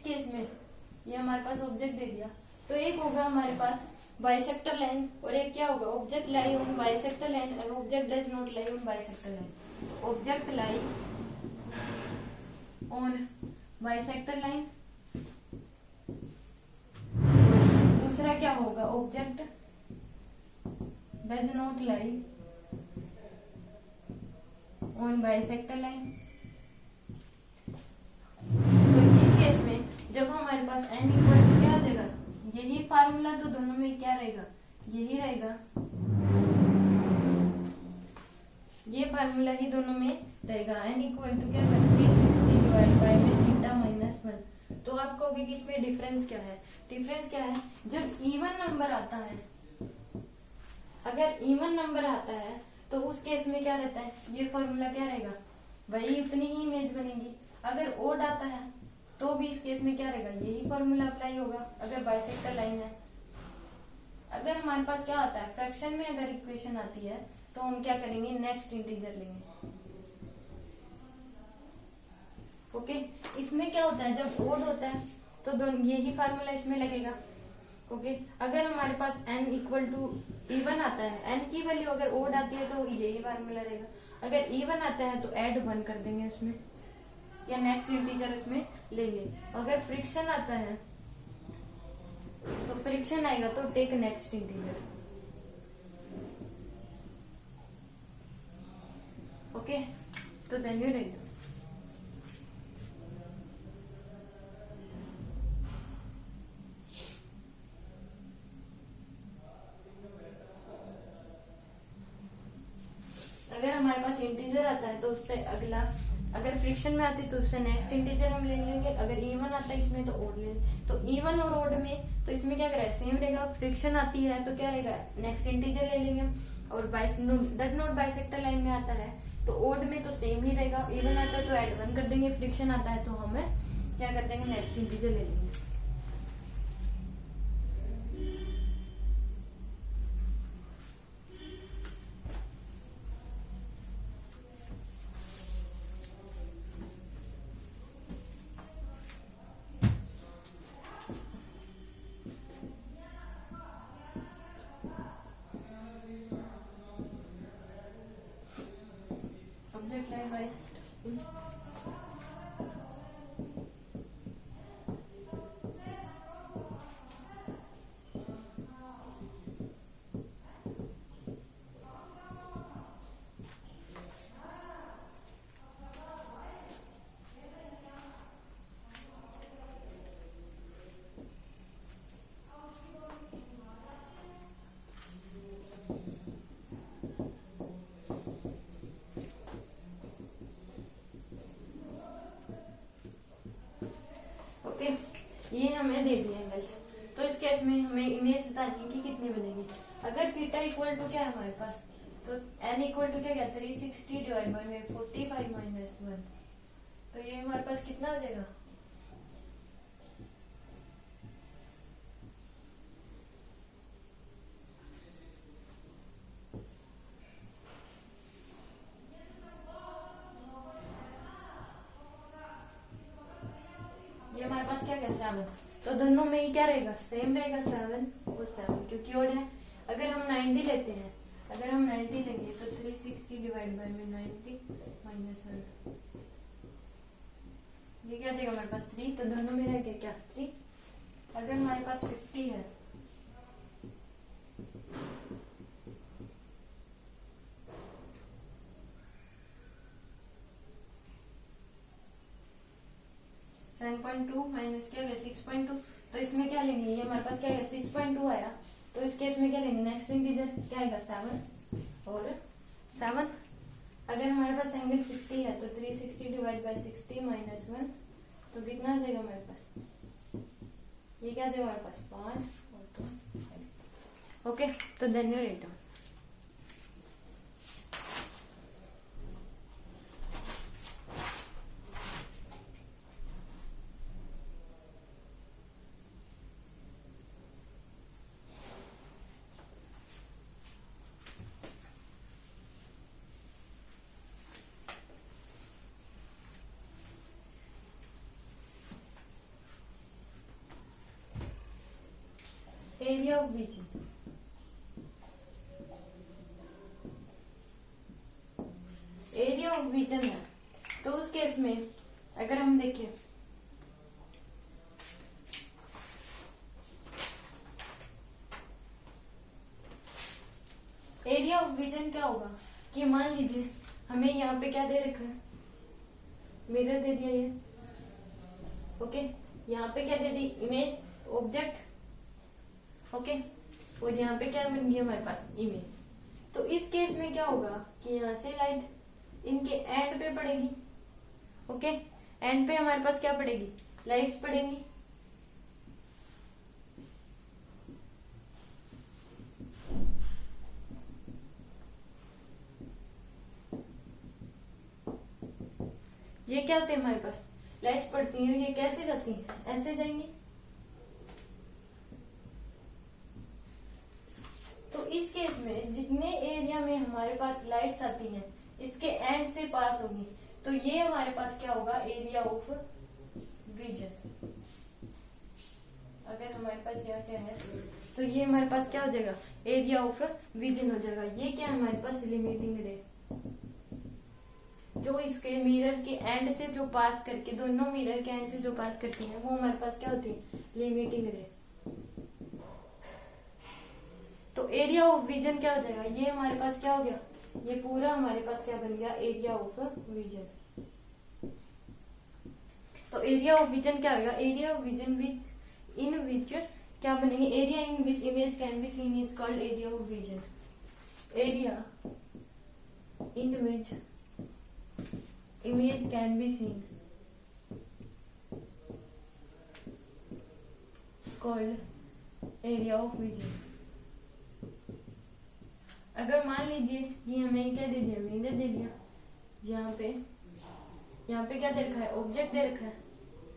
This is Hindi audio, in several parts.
केस में ये हमारे पास ऑब्जेक्ट दे दिया, तो एक होगा हमारे पास बाइसेक्टर लाइन और एक क्या होगा object lie on bisector line और object does not lie on bisector line. Object lie on bisector line, दूसरा क्या होगा object does not lie on bisector line. तो इस केस में जब हमारे पास n इक्वल टू क्या आ जाएगा, यही फार्मूला तो दोनों में क्या रहेगा, यही रहेगा, ये फार्मूला ही दोनों में रहेगा। n इक्वल टू क्या 360 डिवाइड बाय में थीटा माइनस 1। तो आप कहोगे कि इसमें डिफरेंस क्या है, डिफरेंस क्या है, जब इवन नंबर आता है, अगर इवन नंबर आता है तो उस केस में क्या रहता है, ये फॉर्मूला क्या रहेगा, वही उतनी ही इमेज बनेगी। अगर ओड आता है तो भी इस केस में क्या रहेगा, यही फॉर्मूला अप्लाई होगा अगर बाइसेक्टर लाइन है। अगर हमारे पास क्या आता है फ्रैक्शन में, अगर इक्वेशन आती है तो हम क्या करेंगे, नेक्स्ट इंटीजर लेंगे। ओके, इसमें क्या होता है जब ओड होता है तो यही फार्मूला इसमें लगेगा। ओके, अगर हमारे पास n इक्वल टू इवन आता है, n की वैल्यू अगर ओड आती है तो यही फार्मूला रहेगा। अगर इवन आता है तो ऐड 1 कर देंगे उसमें, या नेक्स्ट इंटीजर इसमें लेंगे। अगर फ्रिक्शन आता है तो फ्रिक्शन आएगा तो टेक नेक्स्ट इंटीजर। ओके, तो देन यू रेडी। अगर हमारे पास इंटीजर आता है तो उससे अगला, अगर फ्रिक्शन में आती है तो उससे नेक्स्ट इंटीजर हम ले लेंगे। अगर इवन आता है इसमें तो ओड ले लेंगे। तो इवन और ओड में तो इसमें क्या करेगा, सेम रहेगा। फ्रिक्शन आती है तो क्या रहेगा, नेक्स्ट इंटीजर ले लेंगे। और डज नॉट बाइसेक्टर लाइन में आता है तो ओड में तो सेम ही रहेगा। इवन आता है तो ऐड 1 कर देंगे, फ्रिक्शन आता है तो हमें क्या कर देंगे, नेक्स्ट इंटीजर ले लेंगे। ऑब्जेक्ट लाइन बाइसेक्टर, ये हमें दे दिए एंगल्स। तो इस केस में हमें इमेज बतानी है कि कितनी बनेगी। अगर थीटा इक्वल टू क्या है हमारे पास, तो n इक्वल टू क्या 360 डिवाइड बाय में 45 माइनस 1। तो ये हमारे पास कितना आ जाएगा, ये हमारे पास क्या 7। तो दोनों में ही क्या रहेगा, सेम रहेगा 7 और 7 क्योंकि ओड है। अगर हम 90 लेते हैं, अगर हम 90 लेंगे तो 360 डिवाइड बाय में 90 माइनस 1, ये क्या देगा हमारे पास 3। तो दोनों में रह गया क्या 3। अगर हमारे पास 50 है, माइनस क्या 6.2। तो इसमें क्या लेंगे, ये हमारे पास क्या है 6.2 आया। तो इस केस में क्या लेंगे, नेक्स्ट इंटीजर क्या आएगा 7 और 7। अगर हमारे पास एंगल 50 है तो 360 डिवाइड बाय 60 माइनस 1, तो कितना आ जाएगा हमारे पास, ये क्या देगा हमारे पास 5 और 2। ओके, तो then you write down. Area of region, area of region है। तो उस केस में अगर हम देखें एरिया ऑफ रीजन क्या होगा कि मान लीजिए हमें यहाँ पे क्या दे रखा है, मिरर दे दिया ये, ओके। यहाँ पे क्या दे दी, इमेज ऑब्जेक्ट, ओके। और यहाँ पे क्या बन गया हमारे पास, इमेज। तो इस केस में क्या होगा कि यहाँ से लाइट इनके एंड पे पड़ेगी, ओके। एंड पे हमारे पास क्या पड़ेगी, लाइट्स पड़ेंगी। ये क्या होते हैं हमारे पास, लाइट्स पड़ती हैं। ये कैसे जाती हैं, ऐसे जाएंगी। तो इस केस में जितने एरिया में हमारे पास लाइट्स आती हैं इसके एंड से पास होगी, तो ये हमारे पास क्या होगा, एरिया ऑफ विजन। अगर हमारे पास यहाँ क्या है तो ये हमारे पास क्या हो जाएगा, एरिया ऑफ विजन हो जाएगा। ये क्या है हमारे पास, लिमिटिंग रे, जो इसके मिरर के एंड से जो पास करके, दोनों मिरर के एंड से जो पास करती है वो हमारे पास क्या होती है, लिमिटिंग रे। तो एरिया ऑफ विजन क्या हो जाएगा, ये हमारे पास क्या हो गया, ये पूरा हमारे पास क्या बन गया, एरिया ऑफ विजन। तो एरिया ऑफ विजन क्या होगा, एरिया ऑफ विजन विच इन विच क्या बनेंगे, area in which image can be seen is called area of vision. Area in which image can be seen called area of vision। अगर मान लीजिए ये हमें क्या दे दिया, मिरर दे दिया, यहाँ पे क्या दे रखा है, ऑब्जेक्ट दे रखा है,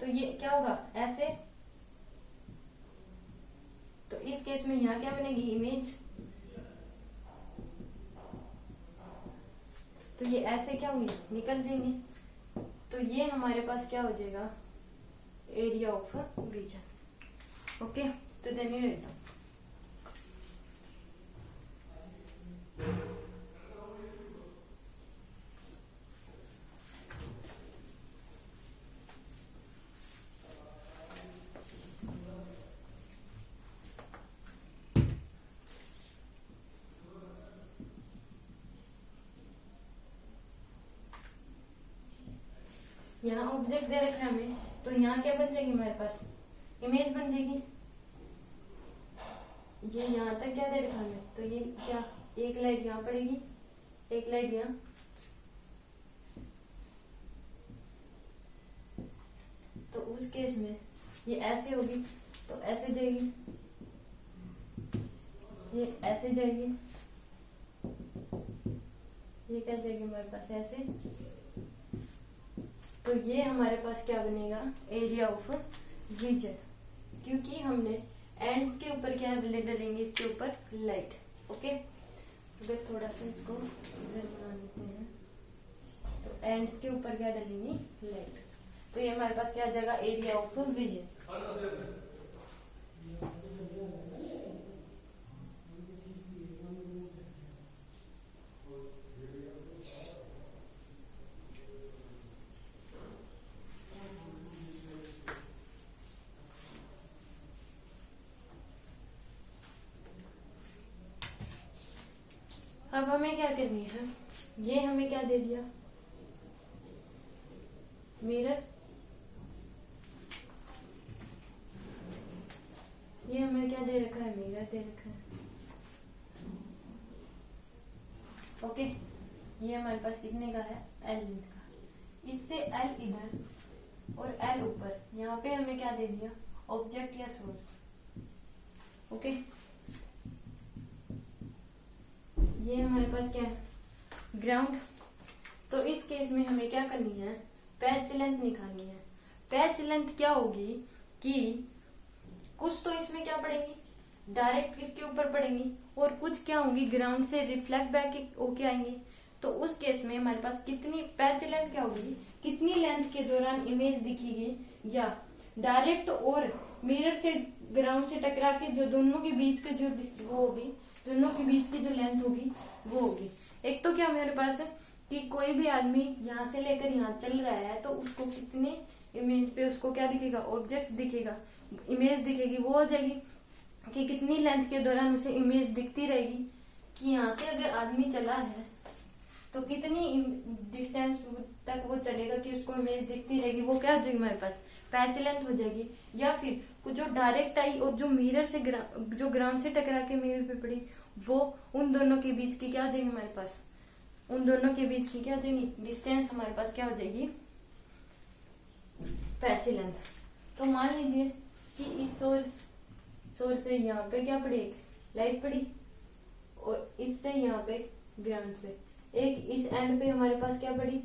तो ये क्या होगा, ऐसे। तो इस केस में यहाँ क्या बनेगी, इमेज। तो ये ऐसे क्या होंगे, निकल जाएंगे। तो ये हमारे पास क्या हो जाएगा, एरिया ऑफ विजन, ओके। तो देन यू राइट। यहाँ ऑब्जेक्ट दे रखा है हमें, तो यहाँ क्या बन जाएगी हमारे पास, इमेज बन जाएगी। ये यहाँ तक क्या दे रखा है हमें, तो ये क्या, एक लाइट यहाँ पड़ेगी, एक लाइट यहाँ। तो उस केस में ये ऐसे होगी, तो ऐसे जाएगी, ये ऐसे जाएगी, ये क्या जाएगी हमारे पास, ऐसे। तो ये हमारे पास क्या बनेगा, एरिया ऑफ विजन, क्योंकि हमने एंड्स के ऊपर क्या डालेंगे, इसके ऊपर लाइट, ओके। अगर थोड़ा सा इसको इधर बना लेते हैं, तो एंड्स के ऊपर क्या डालेंगे, लाइट। तो ये हमारे पास क्या आ जाएगा, एरिया ऑफ विजन। अब हमें क्या करनी है, ये हमें क्या दे दिया, मिरर। ये हमें क्या दे रखा है, मिरर दे रखा है, ओके। ये हमारे पास कितने का है, एल का। इससे एल इधर और एल ऊपर, यहाँ पे हमें क्या दे दिया, ऑब्जेक्ट या सोर्स, ओके। ये हमारे पास क्या है, ग्राउंड। तो इस केस में हमें क्या करनी है, पैच लेंथ निकालनी है। पैच लेंथ क्या होगी कि कुछ तो इसमें क्या पड़ेंगी, डायरेक्ट किसके ऊपर पड़ेंगी, और कुछ क्या होंगी ग्राउंड से रिफ्लेक्ट बैक होके आएंगी। तो उस केस में हमारे पास कितनी पैच लेंथ क्या होगी, कितनी लेंथ के दौरान इमेज दिखेगी, या डायरेक्ट और मिरर से ग्राउंड से टकरा के जो दोनों के बीच के जो वो होगी, दोनों के बीच की जो लेंथ होगी वो होगी। एक तो क्या मेरे पास है कि कोई भी आदमी यहाँ से लेकर यहाँ चल रहा है तो उसको कितने इमेज पे उसको क्या दिखेगा, ऑब्जेक्ट दिखेगा, इमेज दिखेगी, वो हो जाएगी कि कितनी लेंथ के दौरान उसे इमेज दिखती रहेगी कि यहाँ से अगर आदमी चला है तो कितनी डिस्टेंस तक वो चलेगा कि उसको इमेज दिखती रहेगी, वो क्या हो जाएगी हमारे पास पैच लेंथ हो जाएगी। या फिर कुछ जो डायरेक्ट आई और जो मिरर से जो ग्राउंड से टकरा के मिरर पे पड़ी, वो उन दोनों के बीच की क्या हो जाएगी हमारे पास, उन दोनों के बीच की क्या हो जाएगी डिस्टेंस हमारे पास क्या हो जाएगी पैच लेंथ। तो मान लीजिए कि इस सोर्स से यहाँ पे क्या पड़ी, एक लाइट पड़ी, और इससे यहाँ पे ग्राउंड पे एक इस एंड पे हमारे पास क्या पड़ी,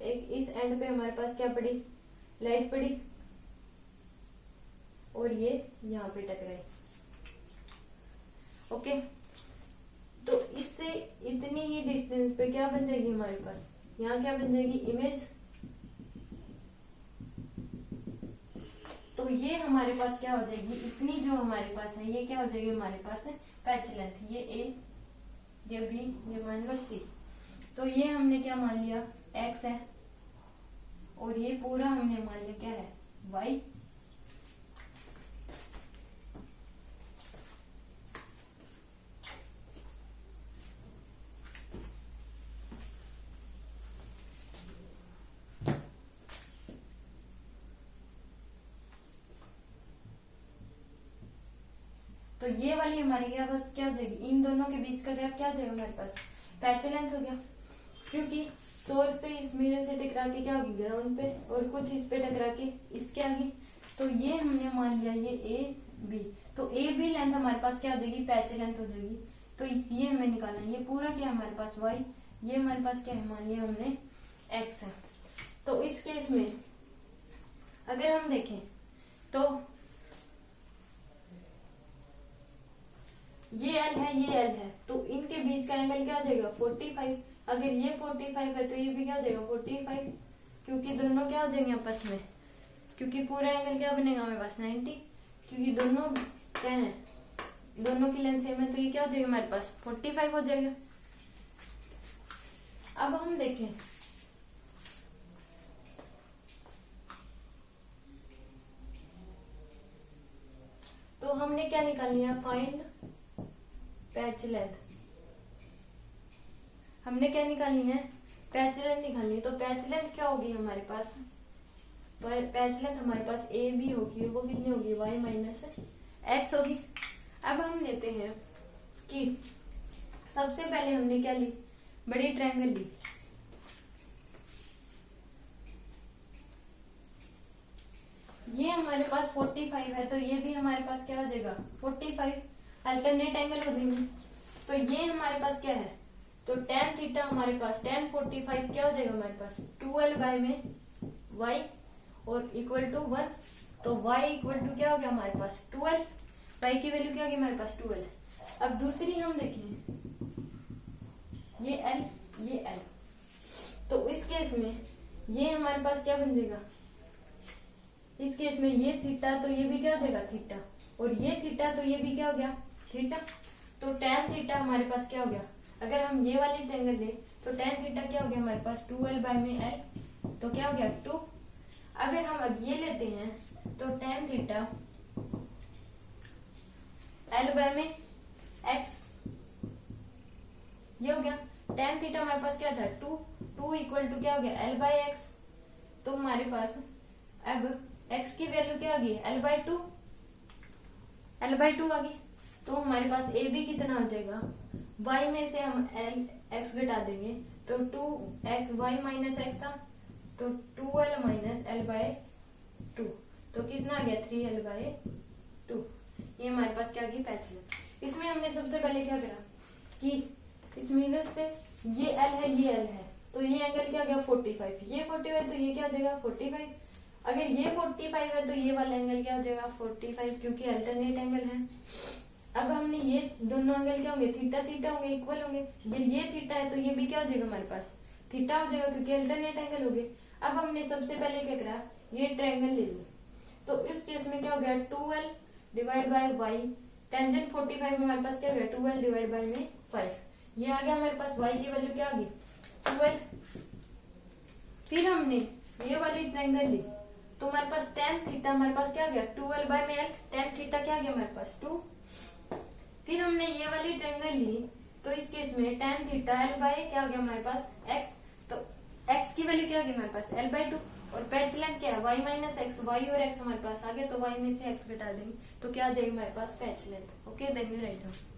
एक इस एंड पे हमारे पास क्या पड़ी, लाइट पड़ी, और ये यहाँ पे टकराई। ओके, तो इससे इतनी ही डिस्टेंस पे क्या बन जाएगी हमारे पास, यहाँ क्या बन जाएगी इमेज। तो ये हमारे पास क्या हो जाएगी, इतनी जो हमारे पास है ये क्या हो जाएगी हमारे पास है पैच लेंथ। ये ए, ये बी, ये मान लो सी। तो ये हमने क्या मान लिया एक्स है, और ये पूरा हमने मान लिया क्या है वाई। तो ये वाली हमारी क्या बस क्या हो जाएगी, इन दोनों के बीच का गैप क्या हो जाएगा हमारे पास पैच लेंथ हो गया, क्योंकि सोर्स से इस मिरर से टकरा के क्या होगी ग्राउंड पे, और कुछ इस पे टकरा के इसके आगे। तो ये हमने मान लिया ये ए बी, तो ए बी लेंथ हमारे पास क्या हो जाएगी पैच लेंथ हो जाएगी। तो ये हमें निकालना है, ये पूरा क्या हमारे पास वाई, ये हमारे पास क्या है मान लिया हमने एक्स है। तो इस केस में अगर हम देखें तो ये एल है, ये एल है, तो इनके बीच का एंगल क्या हो जाएगा 45। अगर ये 45 है तो ये भी क्या हो जाएगा 45, क्योंकि दोनों क्या हो जाएंगे आपस में, क्योंकि पूरा एंगल क्या बनेगा हमारे पास 90, क्योंकि दोनों क्या है दोनों की लेंथ सेम है, तो ये क्या हो जाएगा हमारे पास 45 हो जाएगा। अब हम देखें तो हमने क्या निकालनी है फाइंड पैच लेंथ, हमने क्या निकालनी है पैच लेंथ निकालनी है। तो पैच लेंथ क्या होगी हमारे पास, पैच लेंथ हमारे पास ए बी होगी, वो कितनी होगी वाई माइनस एक्स होगी। अब हम लेते हैं कि सबसे पहले हमने क्या ली बड़ी ट्रायंगल ली, ये हमारे पास 45 है, तो ये भी हमारे पास क्या हो जाएगा 45, अल्टरनेट एंगल हो जाएंगे। तो ये हमारे पास क्या है, तो tan थीटा हमारे पास tan 45 क्या हो जाएगा हमारे पास 2l बाय में y और इक्वल टू 1। तो y इक्वल टू क्या हो गया हमारे पास 2l, y की वैल्यू क्या होगी हमारे पास 2l। अब दूसरी हम देखें ये l, ये l, तो इस केस में ये हमारे पास क्या बन जाएगा, इस केस में ये थीटा तो ये भी क्या हो जाएगा थीटा, और ये थीटा तो ये भी क्या हो गया थीटा। तो tan थीटा हमारे पास क्या हो गया, अगर हम ये वाली ट्रायंगल ले तो tan थीटा क्या हो गया हमारे पास 2l बाय में l, तो क्या हो गया 2। अगर हम अब ये लेते हैं तो tan थीटा l बाय में x, ये हो गया tan थीटा हमारे पास क्या था 2 इक्वल टू क्या हो गया l बाय x। तो हमारे पास अब x की वैल्यू क्या आ गई l बाय 2, l बाय 2 आ गई। तो हमारे पास ए बी कितना हो जाएगा, y में से हम l x घटा देंगे तो 2x y माइनस एक्स था, तो 2l माइनस l बाय 2, तो कितना आ गया 3l बाय 2। ये हमारे पास क्या आ गई पैच लेंथ। इसमें हमने सबसे पहले क्या करा कि इस मिरर से ये l है, ये l है, तो ये एंगल क्या आ गया 45, ये 45 तो ये क्या हो जाएगा 45। अगर ये 45 है तो ये वाला एंगल क्या हो जाएगा 45, क्योंकि अल्टरनेट एंगल है। अब हमने ये दोनों एंगल क्या होंगे थीटा थीटा होंगे, इक्वल होंगे। ये थीटा है तो ये भी क्या हो जाएगा हमारे पास थीटा हो जाएगा, क्योंकि अल्टरनेट एंगल हो गए। अब हमने सबसे पहले क्या करा ये ट्रायंगल ले लो, तो इस केस में क्या हो गया 12 डिवाइड बाय y, टेंजेंट 45 हमारे पास क्या हो गया 12 डिवाइड बाय में 5, ये आ गया हमारे पास y की वैल्यू क्या आ गई 12। फिर हमने ये वाली ट्रायंगल ली, तो हमारे पास tan थीटा हमारे पास क्या आ गया 12 बाय में l, tan थीटा क्या आ गया हमारे पास 2। फिर हमने ये वाली ट्रायंगल ली, तो इस केस में tan थीटा l बाय क्या आ गया हमारे पास x, तो x की वैल्यू क्या आ गई हमारे पास l बाय 2, और पैच लेंथ क्या है y माइनस एक्स, y और x हमारे पास आ गया, तो y में से x घटा देंगे तो क्या आ जाएगी हमारे पास patch length. Okay, then we write down.